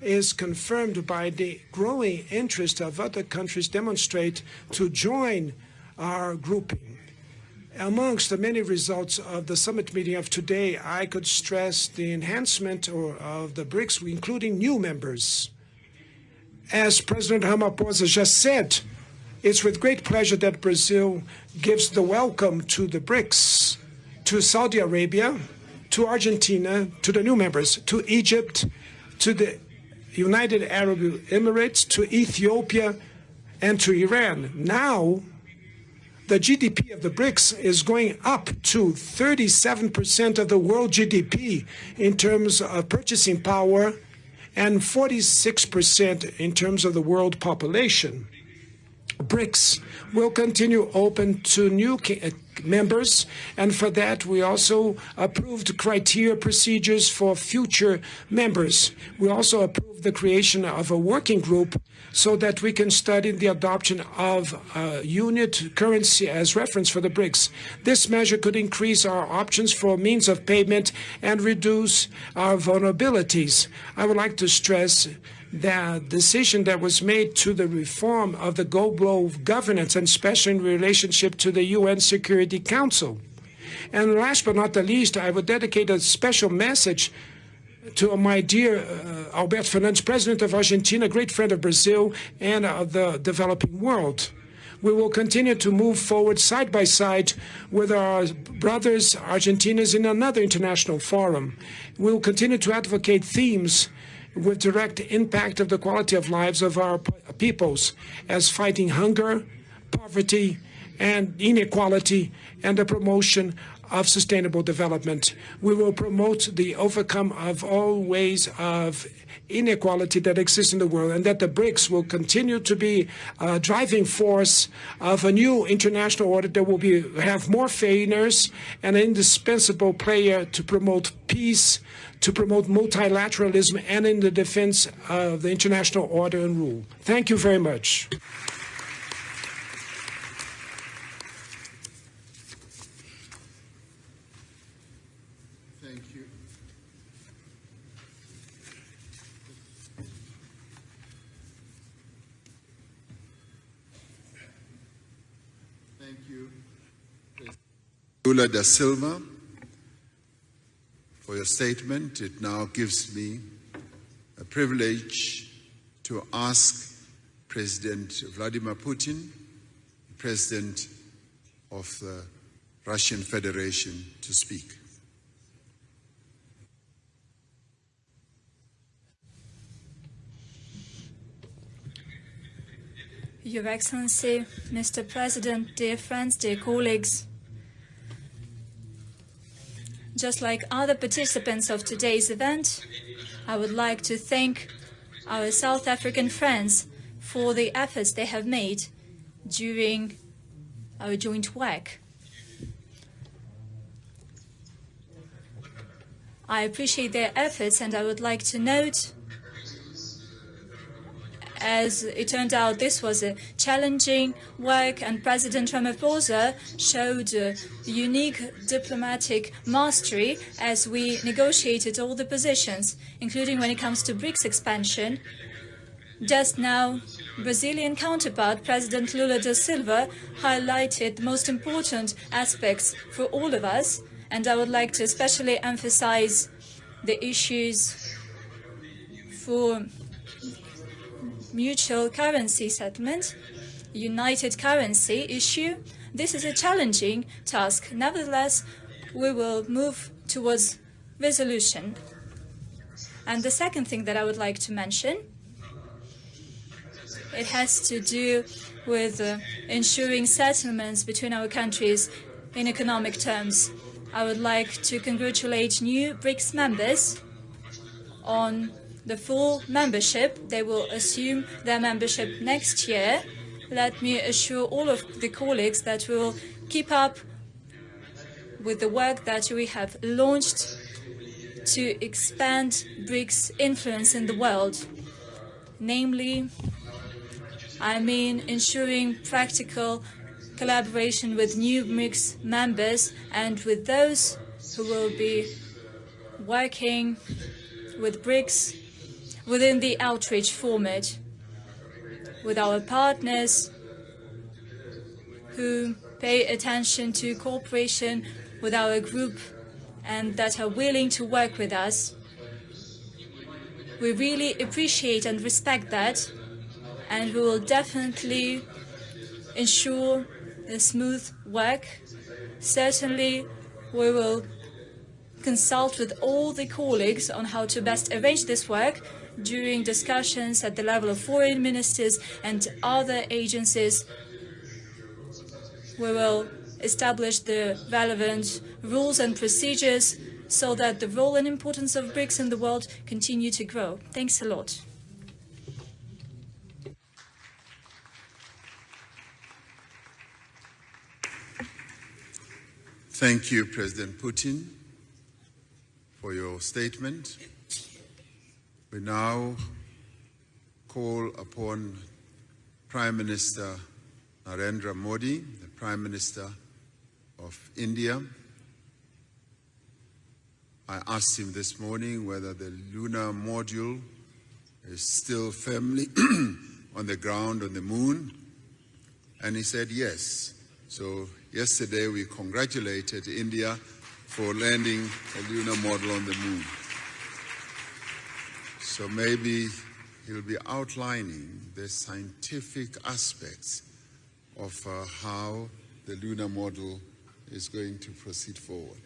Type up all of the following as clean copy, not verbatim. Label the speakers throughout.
Speaker 1: is confirmed by the growing interest of other countries demonstrate to join our grouping. Amongst the many results of the summit meeting of today, I could stress the enhancement of the BRICS, including new members. As President Ramaphosa just said, it's with great pleasure that Brazil gives the welcome to the BRICS, to Saudi Arabia, to Argentina, to the new members, to Egypt, to the United Arab Emirates, to Ethiopia, and to Iran. Now, the GDP of the BRICS is going up to 37% of the world GDP in terms of purchasing power and 46% in terms of the world population. BRICS will continue open to new members, and for that we also approved criteria procedures for future members. We also approved the creation of a working group so that we can study the adoption of unit currency as reference for the BRICS. This measure could increase our options for means of payment and reduce our vulnerabilities. I would like to stress the decision that was made to the reform of the global governance, and especially in relationship to the UN Security Council. And last but not the least, I would dedicate a special message to my dear Alberto Fernandes, President of Argentina, great friend of Brazil and of the developing world. We will continue to move forward side by side with our brothers Argentinians in another international forum. We will continue to advocate themes with direct impact of the quality of lives of our peoples, as fighting hunger, poverty, and inequality, and the promotion of sustainable development. We will promote the overcome of all ways of inequality that exists in the world, and that the BRICS will continue to be a driving force of a new international order that will have more fairness and an indispensable player to promote peace, to promote multilateralism, and in the defense of the international order and rule. Thank you very much.
Speaker 2: Thank you. Thank you, Lula da Silva, for your statement. It now gives me a privilege to ask President Vladimir Putin, President of the Russian Federation, to speak.
Speaker 3: Your Excellency, Mr. President, dear friends, dear colleagues, just like other participants of today's event, I would like to thank our South African friends for the efforts they have made during our joint work. I appreciate their efforts, and I would like to note, as it turned out, this was a challenging work, and President Ramaphosa showed unique diplomatic mastery as we negotiated all the positions, including when it comes to BRICS expansion. Just now, Brazilian counterpart, President Lula da Silva, highlighted the most important aspects for all of us, and I would like to especially emphasize the issues for mutual currency settlement, united currency issue. This is a challenging task. Nevertheless, we will move towards resolution. And the second thing that I would like to mention, it has to do with ensuring settlements between our countries in economic terms. I would like to congratulate new BRICS members on the full membership. They will assume their membership next year. Let me assure all of the colleagues that we will keep up with the work that we have launched to expand BRICS' influence in the world. Namely, I mean ensuring practical collaboration with new BRICS members and with those who will be working with BRICS within the outreach format with our partners who pay attention to cooperation with our group and that are willing to work with us. We really appreciate and respect that, and we will definitely ensure a smooth work. Certainly, we will consult with all the colleagues on how to best arrange this work during discussions at the level of foreign ministers and other agencies. We will establish the relevant rules and procedures so that the role and importance of BRICS in the world continue to grow. Thanks a lot.
Speaker 2: Thank you, President Putin, for your statement. We now call upon Prime Minister Narendra Modi, the Prime Minister of India. I asked him this morning whether the lunar module is still firmly on the ground on the moon, and he said yes. So yesterday we congratulated India for landing a lunar module on the moon. So maybe he'll be outlining the scientific aspects of how the lunar module is going to proceed forward.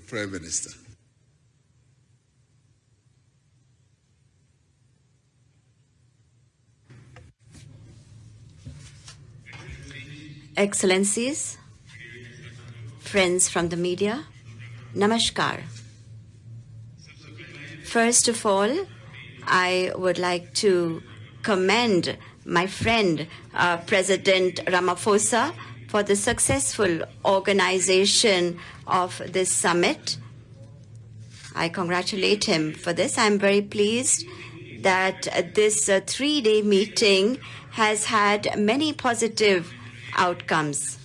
Speaker 2: Prime Minister.
Speaker 4: Excellencies, friends from the media, Namaskar. First of all, I would like to commend my friend, President Ramaphosa, for the successful organization of this summit. I congratulate him for this. I'm very pleased that this three-day meeting has had many positive outcomes.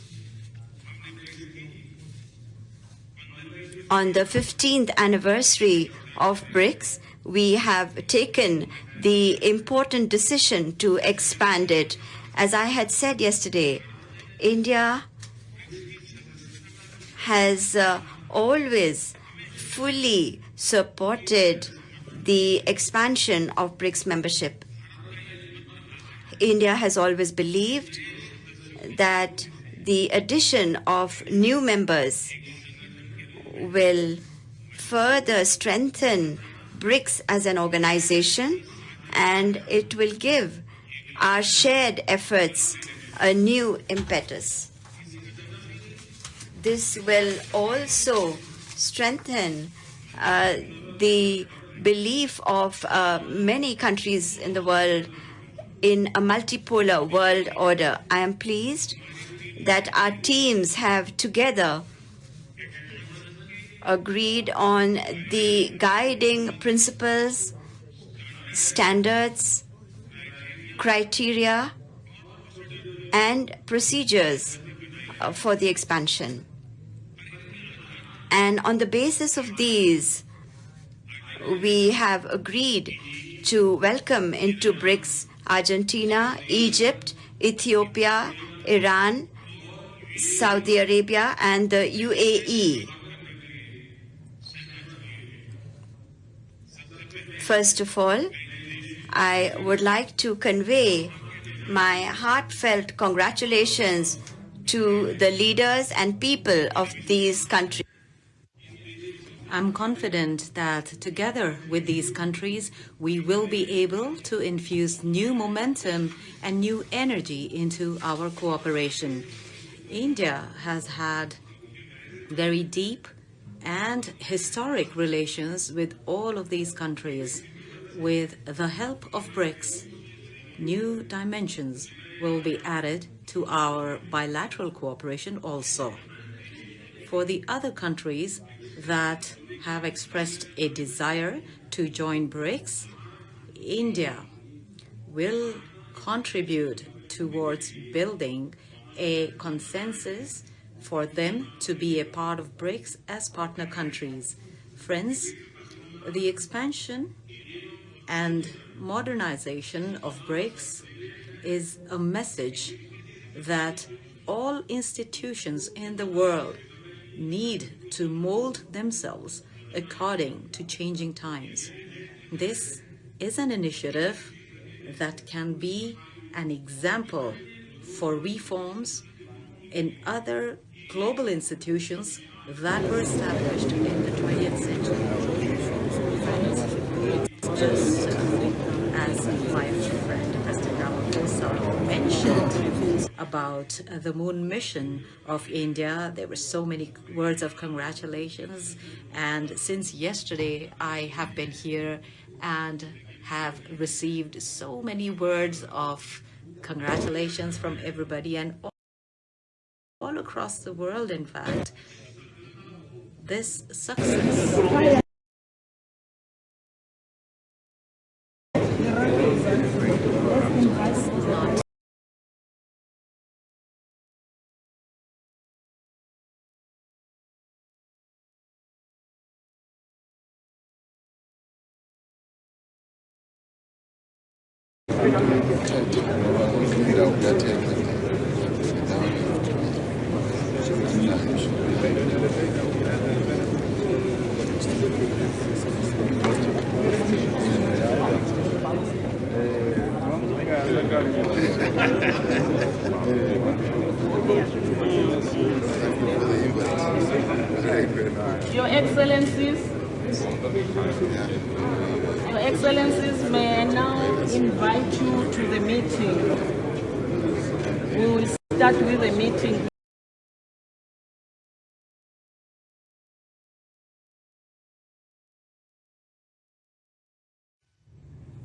Speaker 4: On the 15th anniversary of BRICS, we have taken the important decision to expand it. As I had said yesterday, India has always fully supported the expansion of BRICS membership. India has always believed that the addition of new members will further strengthen BRICS as an organization, and it will give our shared efforts a new impetus. This will also strengthen the belief of many countries in the world in a multipolar world order. I am pleased that our teams have together agreed on the guiding principles, standards, criteria, and procedures for the expansion. And on the basis of these, we have agreed to welcome into BRICS Argentina, Egypt, Ethiopia, Iran, Saudi Arabia, and the UAE. First of all, I would like to convey my heartfelt congratulations to the leaders and people of these countries.
Speaker 5: I'm confident that together with these countries, we will be able to infuse new momentum and new energy into our cooperation. India has had very deep and historic relations with all of these countries. With the help of BRICS, new dimensions will be added to our bilateral cooperation also. For the other countries that have expressed a desire to join BRICS, India will contribute towards building a consensus for them to be a part of BRICS as partner countries. Friends, the expansion And modernization of BRICS is a message that all institutions in the world need to mold themselves according to changing times. This is an initiative that can be an example for reforms in other global institutions that were established in the 20th century. Just as my friend President Ramaphosa mentioned about the moon mission of India, there were so many words of congratulations. And since yesterday, I have been here and have received so many words of congratulations from everybody and all across the world, in fact. This success
Speaker 6: Your Excellencies, may I now invite you to the meeting. We will start with the meeting.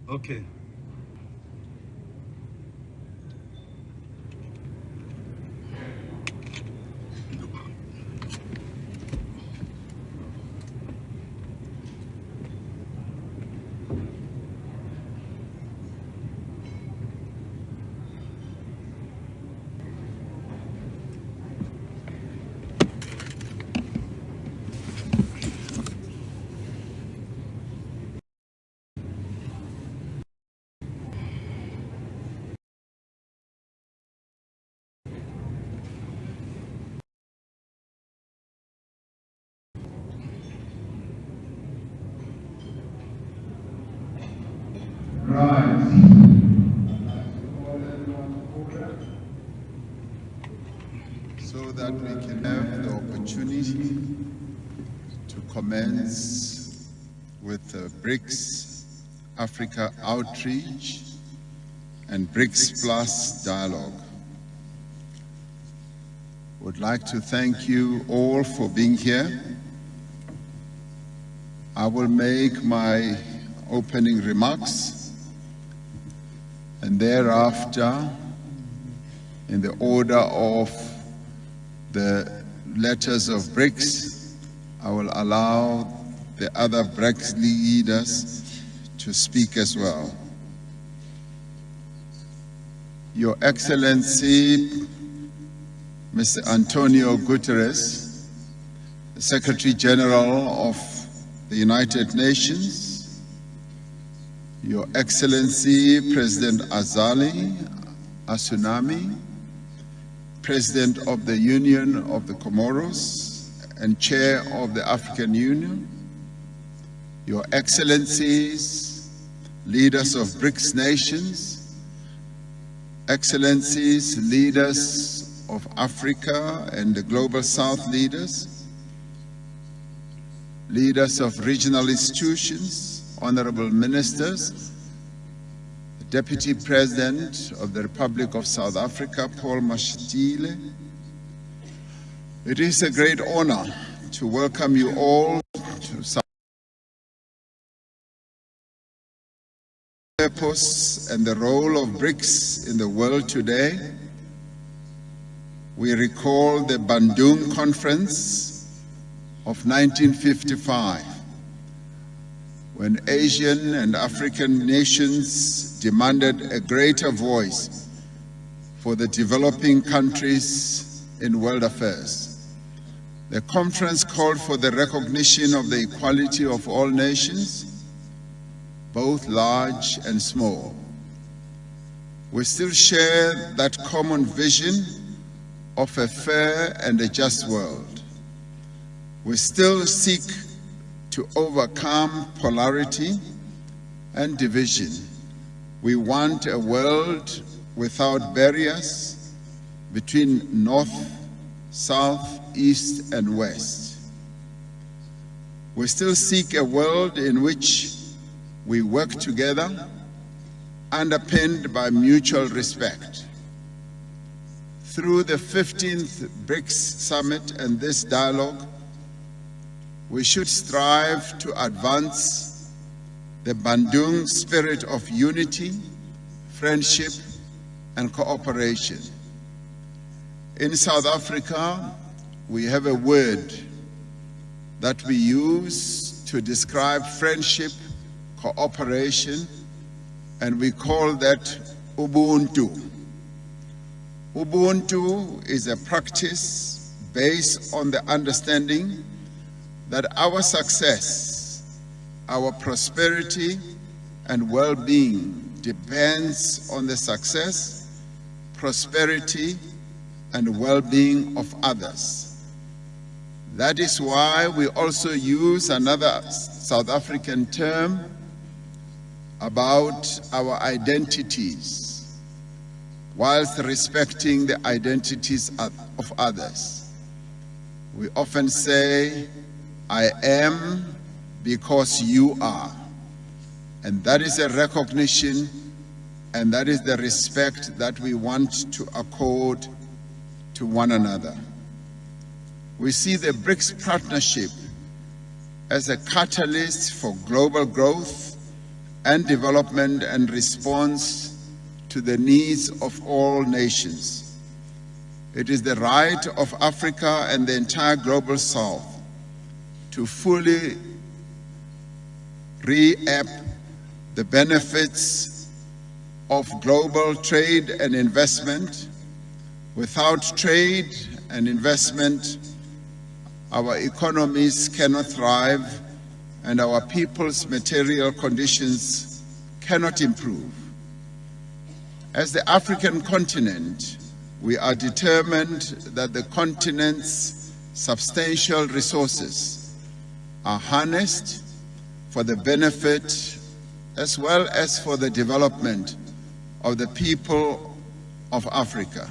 Speaker 7: Okay.
Speaker 2: So that we can have the opportunity to commence with the BRICS Africa Outreach and BRICS Plus dialogue. Would like to thank you all for being here. I will make my opening remarks, and thereafter, in the order of the letters of BRICS, I will allow the other BRICS leaders to speak as well. Your Excellency, Mr. Antonio Guterres, the Secretary General of the United Nations, Your Excellency, President Azali Assoumani, President of the Union of the Comoros and Chair of the African Union, Your Excellencies, leaders of BRICS nations, Excellencies, leaders of Africa and the Global South leaders, leaders of regional institutions, honorable ministers, Deputy President of the Republic of South Africa, Paul Mashatile. It is a great honor to welcome you all to South Africa. Purpose and the role of BRICS in the world today. We recall the Bandung Conference of 1955, when Asian and African nations demanded a greater voice for the developing countries in world affairs. The conference called for the recognition of the equality of all nations, both large and small. We still share that common vision of a fair and a just world. We still seek to overcome polarity and division. We want a world without barriers between North, South, East, and West. We still seek a world in which we work together, underpinned by mutual respect. Through the 15th BRICS Summit and this dialogue, we should strive to advance the Bandung spirit of unity, friendship, and cooperation. In South Africa, we have a word that we use to describe friendship, cooperation, and we call that Ubuntu. Ubuntu is a practice based on the understanding that our success, our prosperity, and well-being depends on the success, prosperity, and well-being of others. That is why we also use another South African term about our identities, whilst respecting the identities of others. We often say, I am because you are. And that is a recognition, and that is the respect that we want to accord to one another. We see the BRICS partnership as a catalyst for global growth and development and response to the needs of all nations. It is the right of Africa and the entire global South to fully reap the benefits of global trade and investment. Without trade and investment, our economies cannot thrive and our people's material conditions cannot improve. As the African continent, we are determined that the continent's substantial resources are harnessed for the benefit as well as for the development of the people of Africa.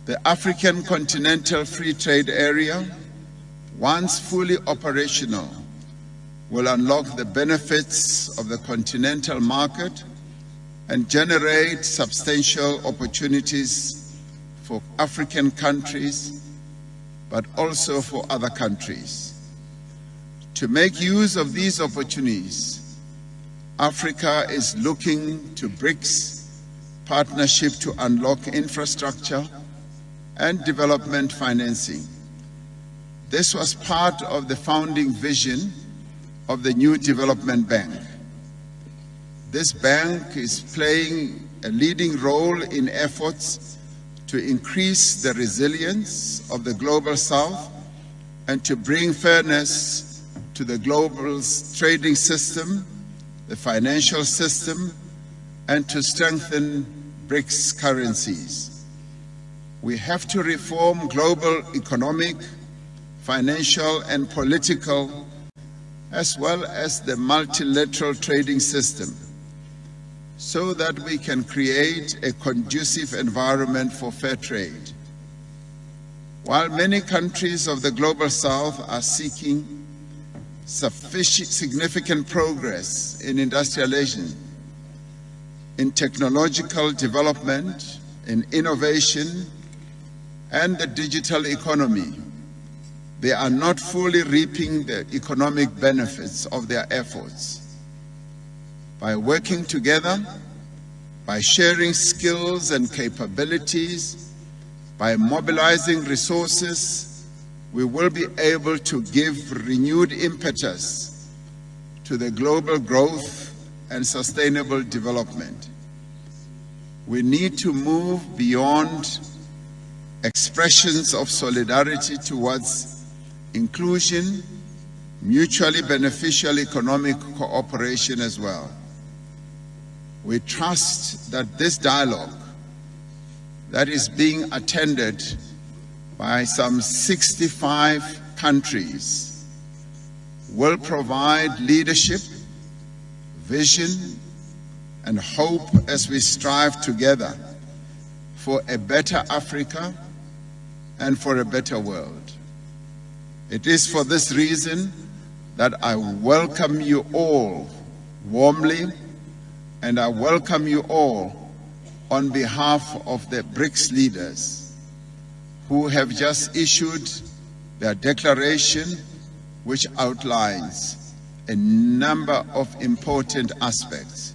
Speaker 2: The African Continental Free Trade Area, once fully operational, will unlock the benefits of the continental market and generate substantial opportunities for African countries, but also for other countries. To make use of these opportunities, Africa is looking to BRICS partnership to unlock infrastructure and development financing. This was part of the founding vision of the new development bank. This bank is playing a leading role in efforts to increase the resilience of the global South and to bring fairness to the global trading system, the financial system, and to strengthen BRICS currencies. We have to reform global economic, financial, and political, as well as the multilateral trading system, so that we can create a conducive environment for fair trade. While many countries of the global South are seeking significant progress in industrialization, in technological development, in innovation, and the digital economy, they are not fully reaping the economic benefits of their efforts. By working together, by sharing skills and capabilities, by mobilizing resources, we will be able to give renewed impetus to the global growth and sustainable development. We need to move beyond expressions of solidarity towards inclusion mutually beneficial economic cooperation as well. We trust that this dialogue that is being attended by some 65 countries will provide leadership, vision, and hope as we strive together for a better Africa and for a better world. It is for this reason that I welcome you all warmly, and I welcome you all on behalf of the BRICS leaders who have just issued their declaration, which outlines a number of important aspects.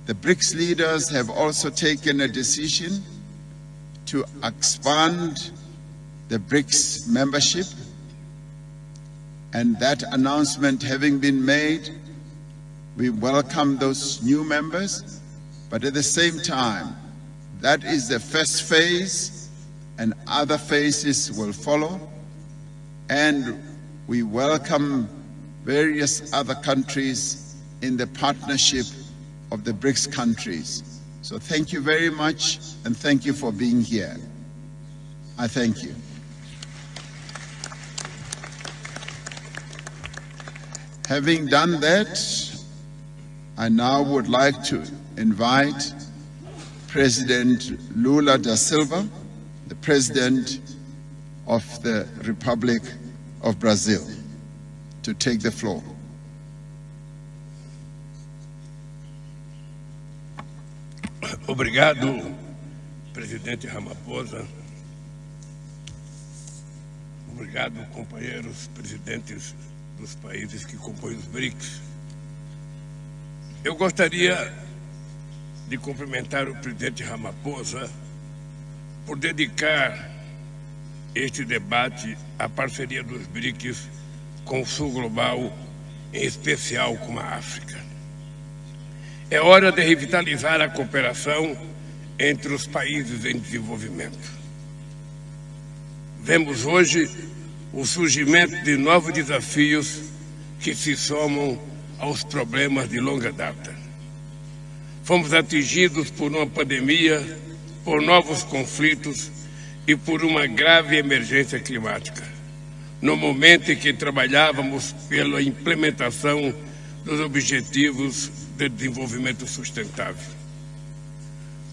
Speaker 2: The BRICS leaders have also taken a decision to expand the BRICS membership, and that announcement having been made, we welcome those new members, but at the same time, that is the first phase, and other phases will follow, and we welcome various other countries in the partnership of the BRICS countries. So thank you very much, and thank you for being here. I thank you. Having done that, I now would like to invite President Lula da Silva, the President of the Republic of Brazil, to take the floor.
Speaker 7: Obrigado, Presidente Ramaphosa. Obrigado, companheiros presidentes dos países que compõem os BRICS. Eu gostaria de cumprimentar o presidente Ramaphosa por dedicar este debate à parceria dos BRICS com o Sul Global, em especial com a África. É hora de revitalizar a cooperação entre os países em desenvolvimento. Vemos hoje o surgimento de novos desafios que se somam aos problemas de longa data. Fomos atingidos por uma pandemia, por novos conflitos e por uma grave emergência climática, no momento em que trabalhávamos pela implementação dos Objetivos de Desenvolvimento Sustentável.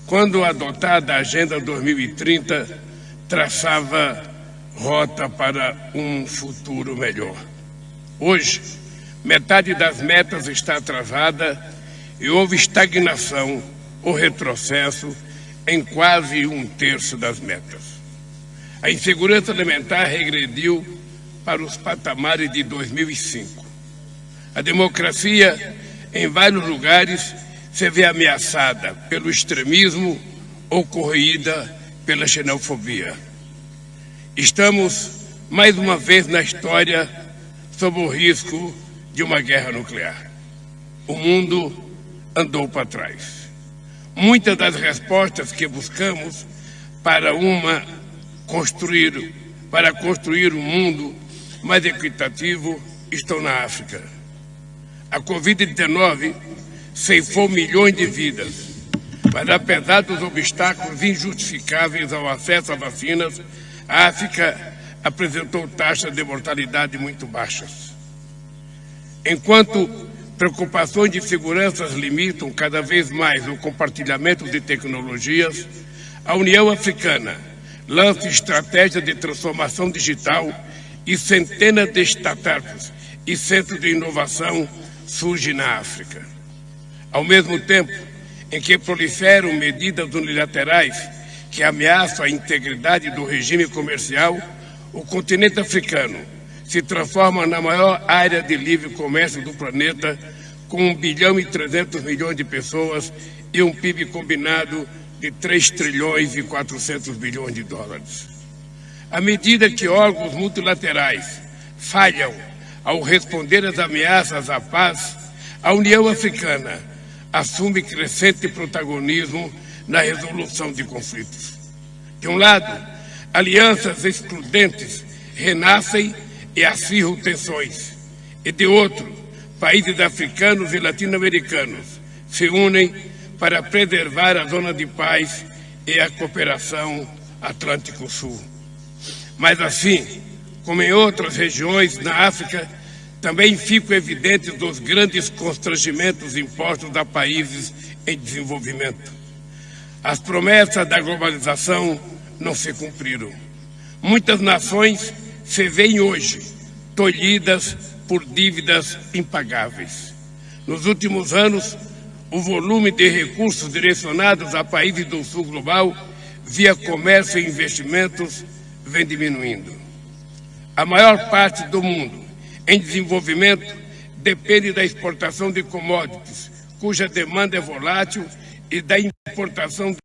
Speaker 7: Quando adotada a Agenda 2030, traçava rota para um futuro melhor. Hoje, metade das metas está atrasada e houve estagnação ou retrocesso em quase um terço das metas. A insegurança alimentar regrediu para os patamares de 2005. A democracia, em vários lugares, se vê ameaçada pelo extremismo ou corroída pela xenofobia. Estamos, mais uma vez na história, sob o risco de uma guerra nuclear. O mundo andou para trás. Muitas das respostas que buscamos para construir um mundo mais equitativo estão na África. A Covid-19 ceifou milhões de vidas, mas apesar dos obstáculos injustificáveis ao acesso a vacinas, a África apresentou taxas de mortalidade muito baixas. Enquanto preocupações de segurança limitam cada vez mais o compartilhamento de tecnologias, a União Africana lança estratégias de transformação digital e centenas de startups e centros de inovação surgem na África. Ao mesmo tempo em que proliferam medidas unilaterais que ameaçam a integridade do regime comercial, o continente africano se transforma na maior área de livre comércio do planeta, com 1 bilhão e 300 milhões de pessoas e um PIB combinado de 3 trilhões e 400 bilhões de dólares. À medida que órgãos multilaterais falham ao responder às ameaças à paz, a União Africana assume crescente protagonismo na resolução de conflitos. De um lado, alianças excludentes renascem e acirram tensões, e de outro, países africanos e latino-americanos se unem para preservar a zona de paz e a cooperação Atlântico Sul. Mas assim, como em outras regiões na África, também ficam evidentes os grandes constrangimentos impostos a países em desenvolvimento. As promessas da globalização não se cumpriram. Muitas nações se veem hoje tolhidas por dívidas impagáveis. Nos últimos anos, o volume de recursos direcionados a países do sul global, via comércio e investimentos, vem diminuindo. A maior parte do mundo em desenvolvimento depende da exportação de commodities, cuja demanda é volátil, e da importação de